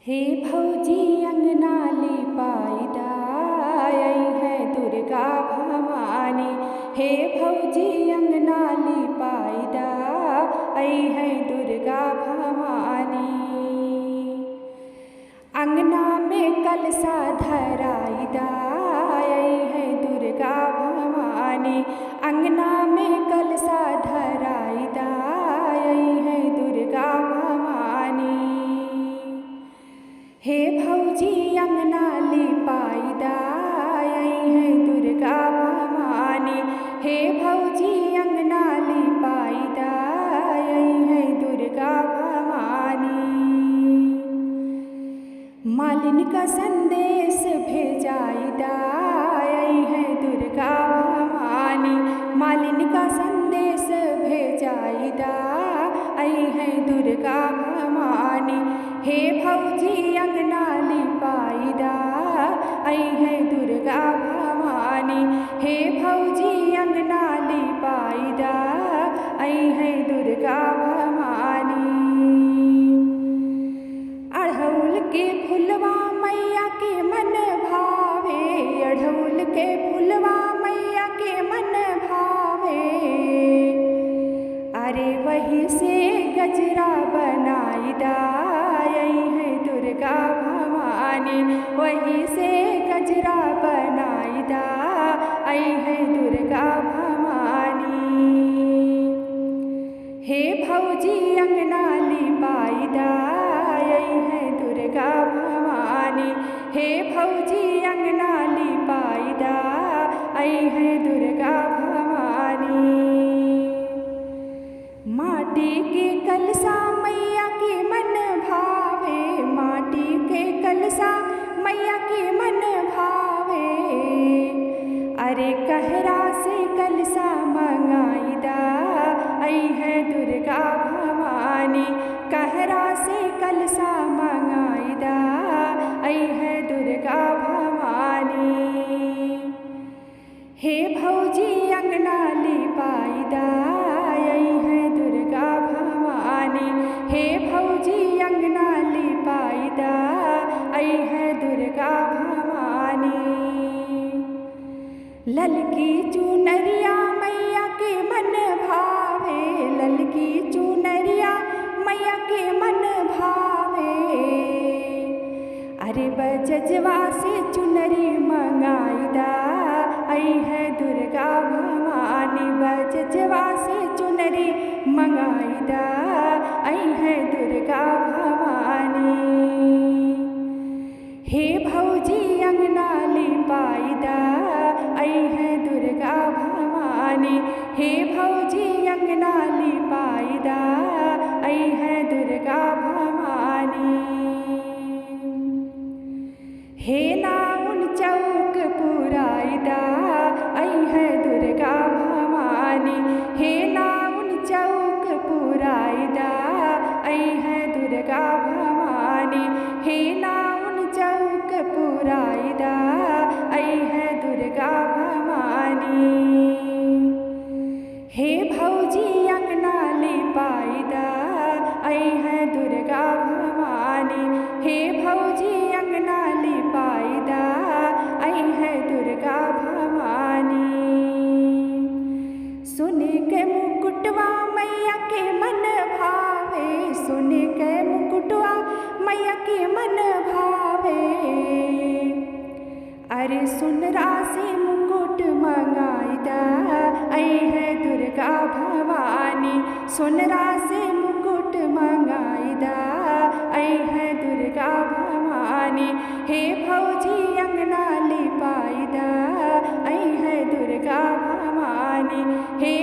हे भौजी अंगना लिपाइदा आई है दुर्गा भवानी। हे भौजी अंगना लिपाइदा आई है दुर्गा भवानी। अंगना में कलशा धराइदा आई है दुर्गा भवानी। अंगना में कलशा धराइदा आई है दुर्गा भवानी। हे भौजी अंगना लिपाइदा आई है दुर्गा भवानी। हे भौजी अंगना लिपाइदा आई है दुर्गा भवानी। मालिन का संदेश भेजाइदा आई है दुर्गा भवानी। मालिन का संदेश भेजाइदा आई है दुर्गा भवानी। हे भौजी अंगना लिपाइदा आई है दुर्गा भवानी। हे भौजी अंगना लिपाइदा आई है दुर्गा भवानी। अड़हुल के फुलवा मैया के मन भावे। अड़हुल के फुलवा मैया के मन भावे। अरे वही से गजरा बनाइदा आई है दुर्गा भवानी। वही से गजरा बनाइदा आई है दुर्गा भवानी। हे भौजी अंगना लिपाइदा आई है दुर्गा भवानी। हे भौजी अंगना लिपाइदा आई है दुर्गा भवानी। माटी के कलशा मैया के मन भावे। माटी के कलशा मैया के मन भावे। अरे कहरा से कलशा मंगाइदा आई है दुर्गा भवानी। कहरा से कलशा मंगाइदा आई है दुर्गा भवानी। हे भौजी अंगना लिपाइदा आई है दुर्गा भवानी। हे भौजी अंगना लिपाइदा आई है दुर्गा भवानी। ललकी चुनरिया मैया के मन भावे। ललकी चुनरिया मैया के मन भावे। अरे बजजवा से चुनरी मंगाइदा आई है दुर्गा भवानी। बजजवा से चुनरी मंगाइदा आई है दुर्गा भवानी। हे भौजी अंगना लिपाइदा आई है दुर्गा भवानी। हे भौजी अंगना लिपाइदा आई है दुर्गा भवानी। हे नाउन चौक पुराइदा आई है दुर्गा भवानी। हे नाउन चौक पुराइदा आई है दुर्गा भवानी। हे नाउन चौक पुराइदा आई है दुर्गा भवानी। हे भौजी अंगना लिपाइदा आई है दुर्गा भवानी। हे भौजी अंगना लिपाइदा आई है दुर्गा भवानी। सुने के मुकुटवा मैया के मन भावे। सुने के मुकुटवा मैया के मन भावे। अरे सुनरा से मुकुट मंगाइदा आई है दुर्गा भवानी। सुनरा से मुकुट मंगाइदा आई है दुर्गा भवानी। हे भौजी अंगना लिपाइदा आई है दुर्गा भवानी। हे